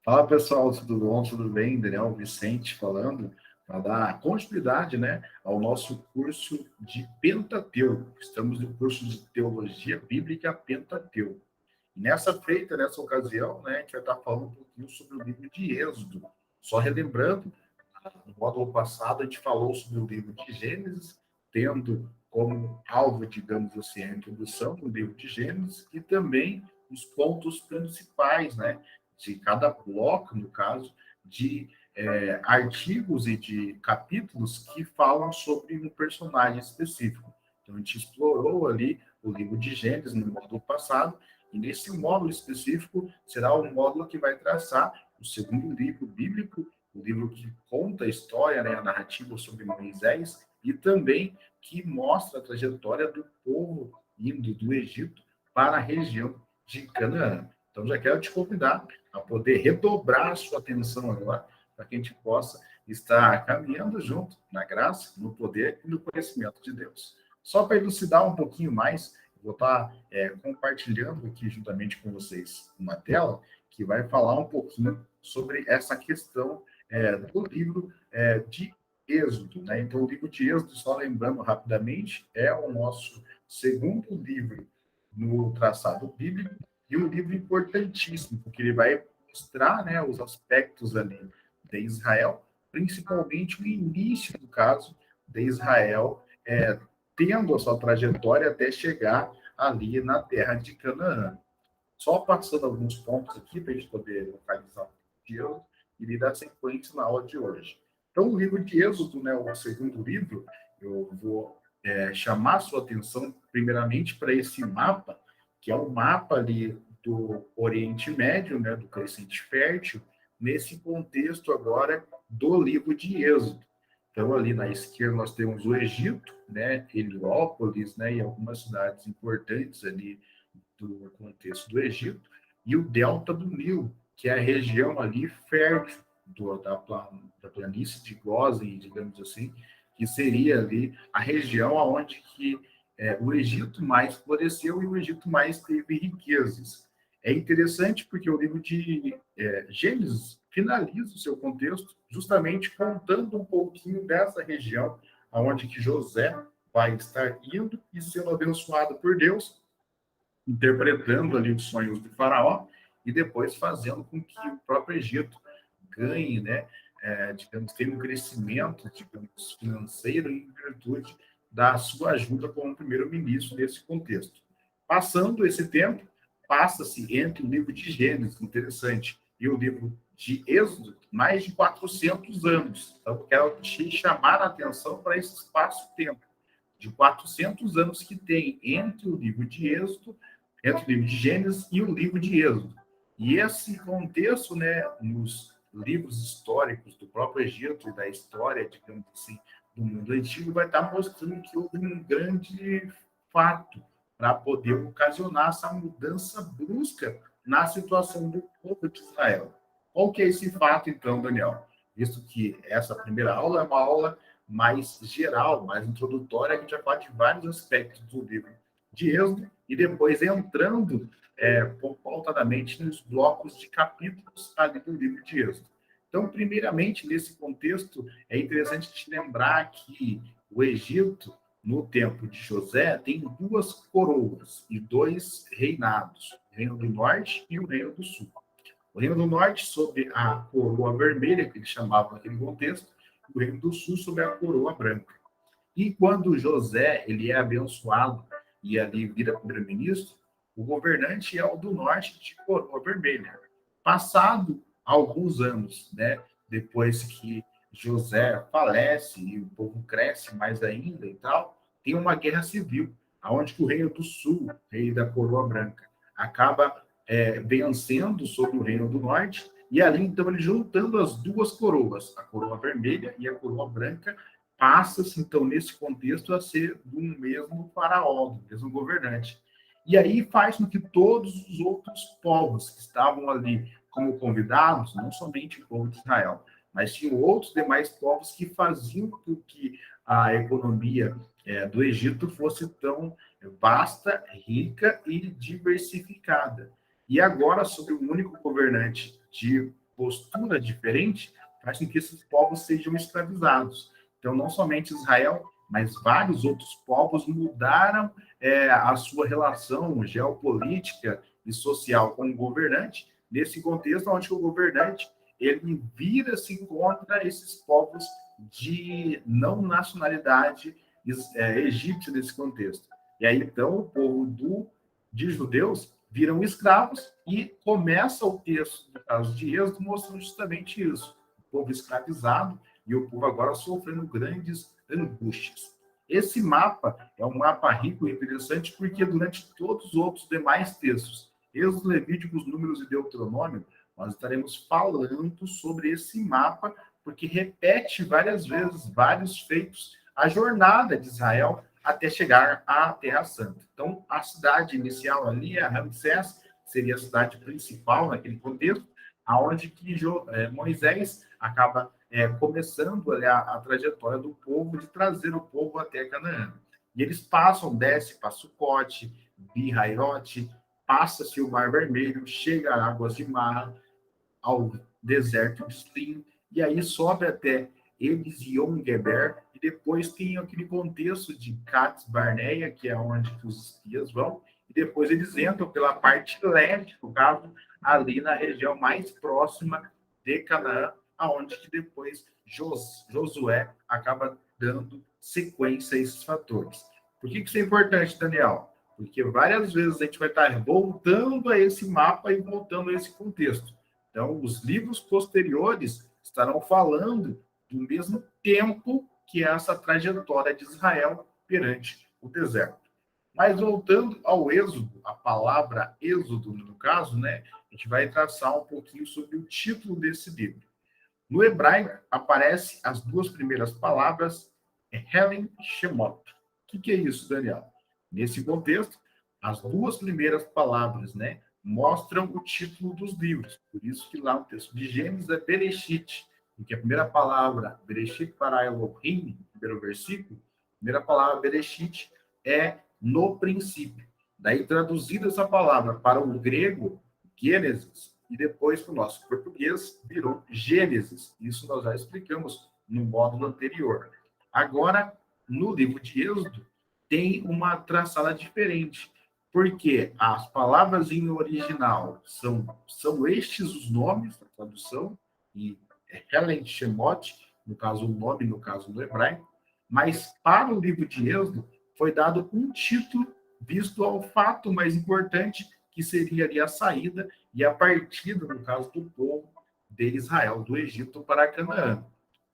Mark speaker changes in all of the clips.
Speaker 1: Fala pessoal, tudo bom? Tudo bem? Daniel Vicente falando para dar continuidade, né, ao nosso curso de Pentateuco. Estamos no curso de Teologia Bíblica Pentateuco. E nessa ocasião, né, a gente vai estar falando um pouquinho sobre o livro de Êxodo. Só relembrando, no módulo passado a gente falou sobre o livro de Gênesis, tendo como alvo, digamos assim, a introdução do livro de Gênesis e também os pontos principais, né, de cada bloco, no caso, de artigos e de capítulos que falam sobre um personagem específico. Então, a gente explorou ali o livro de Gênesis no módulo passado, e nesse módulo específico será o módulo que vai traçar o segundo livro bíblico, o livro que conta a história, né, a narrativa sobre Moisés, e também que mostra a trajetória do povo indo do Egito para a região de Canaã. Então, já quero te convidar a poder redobrar a sua atenção agora, para que a gente possa estar caminhando junto na graça, no poder e no conhecimento de Deus. Só para elucidar um pouquinho mais, vou estar compartilhando aqui juntamente com vocês uma tela que vai falar um pouquinho sobre essa questão do livro de Êxodo. Né? Então, o livro de Êxodo, só lembrando rapidamente, é o nosso segundo livro no traçado bíblico e um livro importantíssimo, porque ele vai mostrar, né, os aspectos ali de Israel, principalmente o início do caso de Israel, tendo a sua trajetória até chegar ali na terra de Canaã. Só passando alguns pontos aqui para a gente poder localizar o de Êxodo e lhe dar sequência na aula de hoje. Então, o livro de Êxodo, né, o segundo livro, eu vou chamar a sua atenção primeiramente para esse mapa, que é o mapa ali do Oriente Médio, né, do Crescente Fértil, nesse contexto agora do livro de Êxodo. Então, ali na esquerda nós temos o Egito, né, Heliópolis, né, e algumas cidades importantes ali do contexto do Egito, e o delta do Nilo, que é a região ali fértil da planície de Gósen, digamos assim, que seria ali a região onde que o Egito mais floresceu e o Egito mais teve riquezas. É interessante porque o livro de Gênesis finaliza o seu contexto justamente contando um pouquinho dessa região onde que José vai estar indo e sendo abençoado por Deus, interpretando ali os sonhos do faraó e depois fazendo com que o próprio Egito ganhe, né, digamos, tenha um crescimento, digamos, financeiro em virtude da sua ajuda como primeiro-ministro nesse contexto. Passando esse tempo, passa-se entre o livro de Gênesis, interessante, e o livro de Êxodo, mais de 400 anos. Então, quero te chamar a atenção para esse espaço-tempo de 400 anos que tem entre o livro de Êxodo, entre o livro de Gênesis e o livro de Êxodo. E esse contexto, né, nos livros históricos do próprio Egito e da história, digamos assim, do mundo antigo, vai estar mostrando que houve um grande fato para poder ocasionar essa mudança brusca na situação do povo de Israel. Qual que é esse fato, então, Daniel? Visto que essa primeira aula é uma aula mais geral, mais introdutória, a gente vai falar de vários aspectos do livro de Êxodo e depois entrando pautadamente nos blocos de capítulos ali do livro de Êxodo. Então, primeiramente, nesse contexto, é interessante te lembrar que o Egito, no tempo de José, tem duas coroas e dois reinados, o Reino do Norte e o Reino do Sul. O Reino do Norte, sob a coroa vermelha, que eles chamavam naquele contexto, o Reino do Sul, sob a coroa branca. E quando José ele é abençoado e ali vira primeiro-ministro, o governante é o do norte de coroa vermelha. Passado alguns anos, né, depois que José falece e o povo cresce mais ainda e tal, tem uma guerra civil, aonde o reino do sul, rei da coroa branca, acaba vencendo sobre o reino do norte, e ali então ele juntando as duas coroas, a coroa vermelha e a coroa branca, passa-se, então, nesse contexto, a ser do mesmo faraó, do mesmo governante. E aí faz com que todos os outros povos que estavam ali como convidados, não somente o povo de Israel, mas tinham outros demais povos que faziam com que a economia do Egito fosse tão vasta, rica e diversificada. E agora, sobre o único governante de postura diferente faz com que esses povos sejam escravizados. Então, não somente Israel, mas vários outros povos mudaram a sua relação geopolítica e social com o governante, nesse contexto onde o governante ele vira-se contra esses povos de não nacionalidade egípcia nesse contexto. E aí, então, o povo de judeus viram escravos e começa o texto, no caso de Êxodo, mostrando justamente isso. O povo escravizado e o povo agora sofrendo grandes angústias. Esse mapa é um mapa rico e interessante porque durante todos os outros demais textos, Êxodo, Levíticos, Números e Deuteronômio, nós estaremos falando sobre esse mapa, porque repete várias vezes vários feitos, a jornada de Israel até chegar à Terra Santa. Então, a cidade inicial ali, a Ramsés, seria a cidade principal naquele contexto, aonde que Moisés acaba começando a trajetória do povo, de trazer o povo até Canaã. E eles passam, desce para Sucote, Bihairote, passa-se o Mar Vermelho, chega a Águas de Mar, ao deserto de Slim, e aí sobe até Ezion-Geber, e depois tem aquele contexto de Cades Barneia, que é onde os espias vão, e depois eles entram pela parte leste, no caso, ali na região mais próxima de Canaã, aonde que depois Josué acaba dando sequência a esses fatores. Por que isso é importante, Daniel? Porque várias vezes a gente vai estar voltando a esse mapa e voltando a esse contexto. Então, os livros posteriores estarão falando do mesmo tempo que essa trajetória de Israel perante o deserto. Mas voltando ao Êxodo, a palavra Êxodo, no caso, né, a gente vai traçar um pouquinho sobre o título desse livro. No hebraico, aparecem as duas primeiras palavras, Helen e Shemot. O que é isso, Daniel? Nesse contexto, as duas primeiras palavras, né, mostram o título dos livros. Por isso que lá no texto de Gênesis é Bereshit, porque a primeira palavra, Bereshit para Elohim, primeiro versículo, a primeira palavra Bereshit é no princípio. Daí, traduzida essa palavra para o grego, Gênesis, e depois para o nosso português, virou Gênesis. Isso nós já explicamos no módulo anterior. Agora, no livro de Êxodo, tem uma traçada diferente, porque as palavras em original são estes os nomes, a tradução, e Helen Shemot, no caso o nome, no caso do hebraico, mas para o livro de Êxodo foi dado um título visto ao fato mais importante, que seria ali a saída e a partida, no caso do povo de Israel, do Egito para Canaã.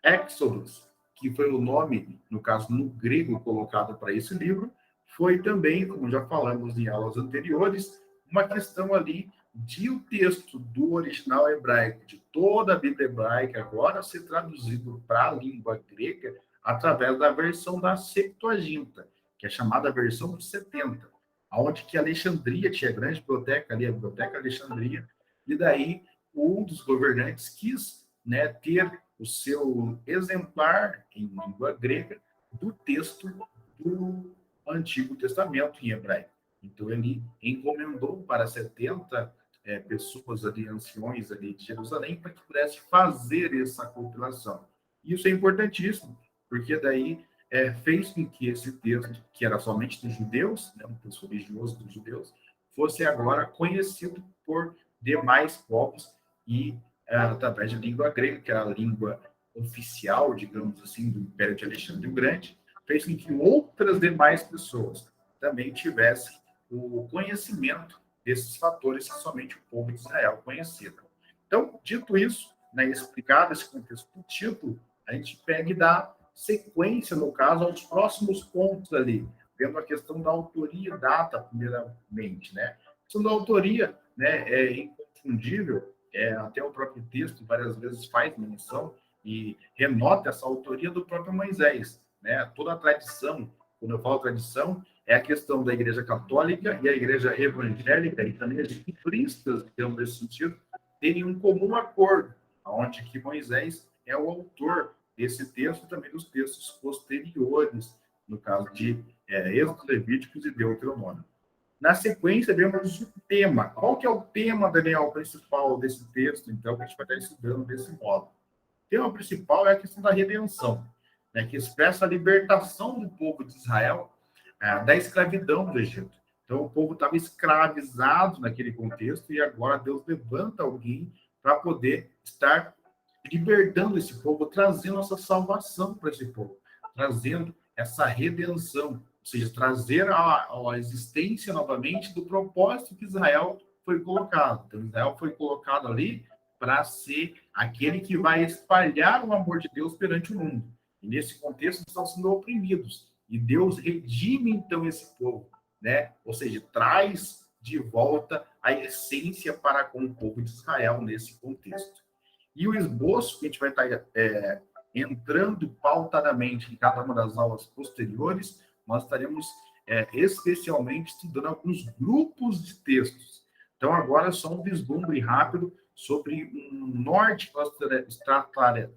Speaker 1: Exodus, que foi o nome, no caso no grego, colocado para esse livro, foi também, como já falamos em aulas anteriores, uma questão ali de o texto do original hebraico, de toda a Bíblia hebraica, agora ser traduzido para a língua grega através da versão da Septuaginta, que é chamada versão dos 70, onde que Alexandria tinha grande biblioteca ali, a Biblioteca Alexandria, e daí um dos governantes quis, né, ter o seu exemplar em língua grega do texto do Antigo Testamento em hebraico. Então, ele encomendou para 70 pessoas ali, anciões ali de Jerusalém, para que pudesse fazer essa compilação. Isso é importantíssimo, porque daí fez com que esse texto, que era somente dos judeus, né, um texto religioso dos judeus, fosse agora conhecido por demais povos e através da língua grega, que era a língua oficial, digamos assim, do Império de Alexandre o Grande, fez com que outras demais pessoas também tivessem o conhecimento desses fatores que somente o povo de Israel conhecia. Então, dito isso, né, explicado esse contexto do título, a gente pega e dá sequência, no caso, aos próximos pontos ali, vendo a questão da autoria e data, primeiramente, né? A questão da autoria, né, é inconfundível, até o próprio texto várias vezes faz menção e renota essa autoria do próprio Moisés, né? Toda a tradição, quando eu falo tradição, é a questão da Igreja Católica e a Igreja Evangélica e também as cristas, então, nesse sentido, terem um comum acordo, onde que Moisés é o autor desse texto e também dos textos posteriores, no caso de Êxodo, Levíticos e Deuteronômio. Na sequência, vemos o tema. Qual que é o tema, Daniel, principal desse texto, então, que a gente vai estar estudando desse modo? O tema principal é a questão da redenção, né, que expressa a libertação do povo de Israel da escravidão do Egito. Então, o povo estava escravizado naquele contexto e agora Deus levanta alguém para poder estar libertando esse povo, trazendo essa salvação para esse povo, trazendo essa redenção, ou seja, trazer a existência novamente do propósito que Israel foi colocado. Então, Israel foi colocado ali para ser aquele que vai espalhar o amor de Deus perante o mundo. E nesse contexto, estão sendo oprimidos. E Deus redime, então, esse povo, né? Ou seja, traz de volta a essência para com o povo de Israel nesse contexto. E o esboço que a gente vai estar entrando pautadamente em cada uma das aulas posteriores, nós estaremos especialmente estudando alguns grupos de textos. Então, agora só um vislumbre rápido sobre um norte que nós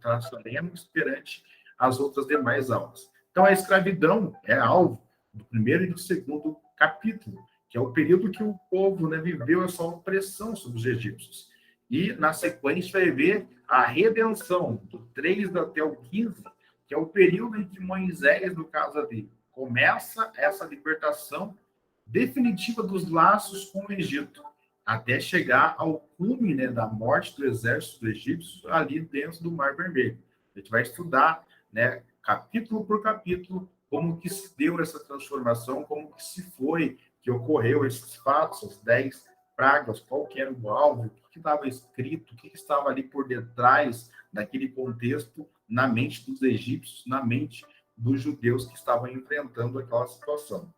Speaker 1: traçaremos perante as outras demais aulas. Então, a escravidão é alvo do primeiro e do segundo capítulo, que é o período que o povo, né, viveu essa opressão sobre os egípcios. E, na sequência, vai ver a redenção, do 3 até o 15, que é o período em que Moisés, no caso ali, começa essa libertação definitiva dos laços com o Egito, até chegar ao cume, né, da morte do exército egípcio ali dentro do Mar Vermelho. A gente vai estudar, né, capítulo por capítulo, como que se deu essa transformação, como que se foi, que ocorreu esses fatos, as 10 pragas, qual que era o alvo, o que estava escrito, o que estava ali por detrás daquele contexto na mente dos egípcios, na mente dos judeus que estavam enfrentando aquela situação.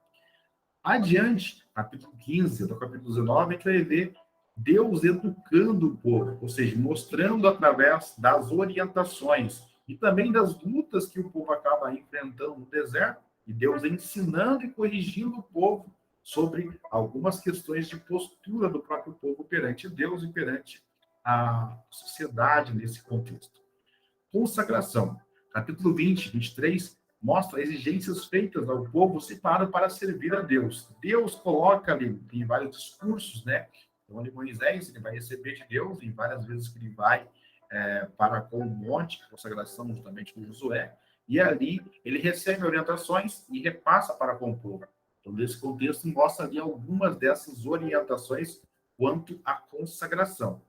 Speaker 1: Adiante, capítulo 15 até o capítulo 19, a gente vai ver Deus educando o povo, ou seja, mostrando através das orientações e também das lutas que o povo acaba enfrentando no deserto, e Deus ensinando e corrigindo o povo sobre algumas questões de postura do próprio povo perante Deus e perante a sociedade nesse contexto. Consagração. Capítulo 20, 23, mostra exigências feitas ao povo separado para servir a Deus. Deus coloca ali, em vários discursos, né? Então, ali Moisés, ele vai receber de Deus, em várias vezes que ele vai para com o monte de consagração, justamente com Josué, e ali ele recebe orientações e repassa para com o povo. Então, nesse contexto, mostra ali algumas dessas orientações quanto à consagração.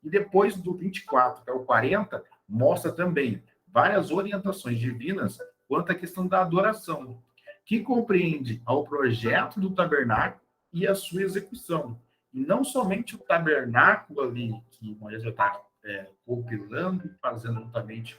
Speaker 1: E depois do 24 até o 40, mostra também várias orientações divinas quanto à questão da adoração, que compreende ao projeto do tabernáculo e a sua execução. E não somente o tabernáculo ali, que Moisés já está compilando, fazendo juntamente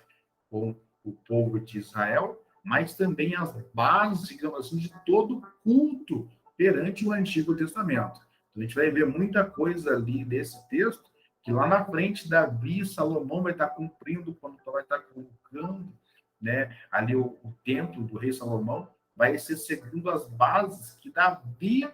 Speaker 1: com o povo de Israel, mas também as bases, digamos assim, de todo culto perante o Antigo Testamento. Então, a gente vai ver muita coisa ali nesse texto, que lá na frente, Davi e Salomão vai estar cumprindo, quando vai estar colocando, né, ali o templo do rei Salomão, vai ser segundo as bases que Davi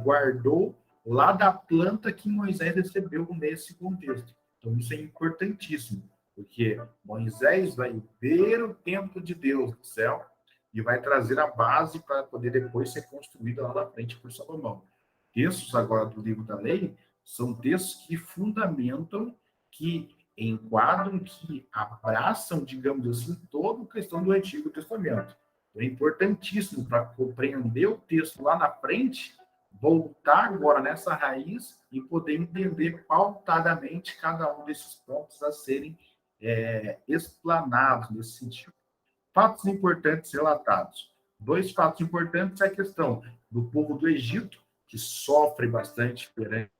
Speaker 1: guardou lá da planta que Moisés recebeu nesse contexto. Então, isso é importantíssimo, porque Moisés vai ver o templo de Deus no céu e vai trazer a base para poder depois ser construída lá na frente por Salomão. Textos agora do livro da lei são textos que fundamentam, que enquadram, que abraçam, digamos assim, toda a questão do Antigo Testamento. É importantíssimo para compreender o texto lá na frente, voltar agora nessa raiz e poder entender pautadamente cada um desses pontos a serem explanados nesse sentido. Fatos importantes relatados. 2 fatos importantes é a questão do povo do Egito, que sofre bastante perante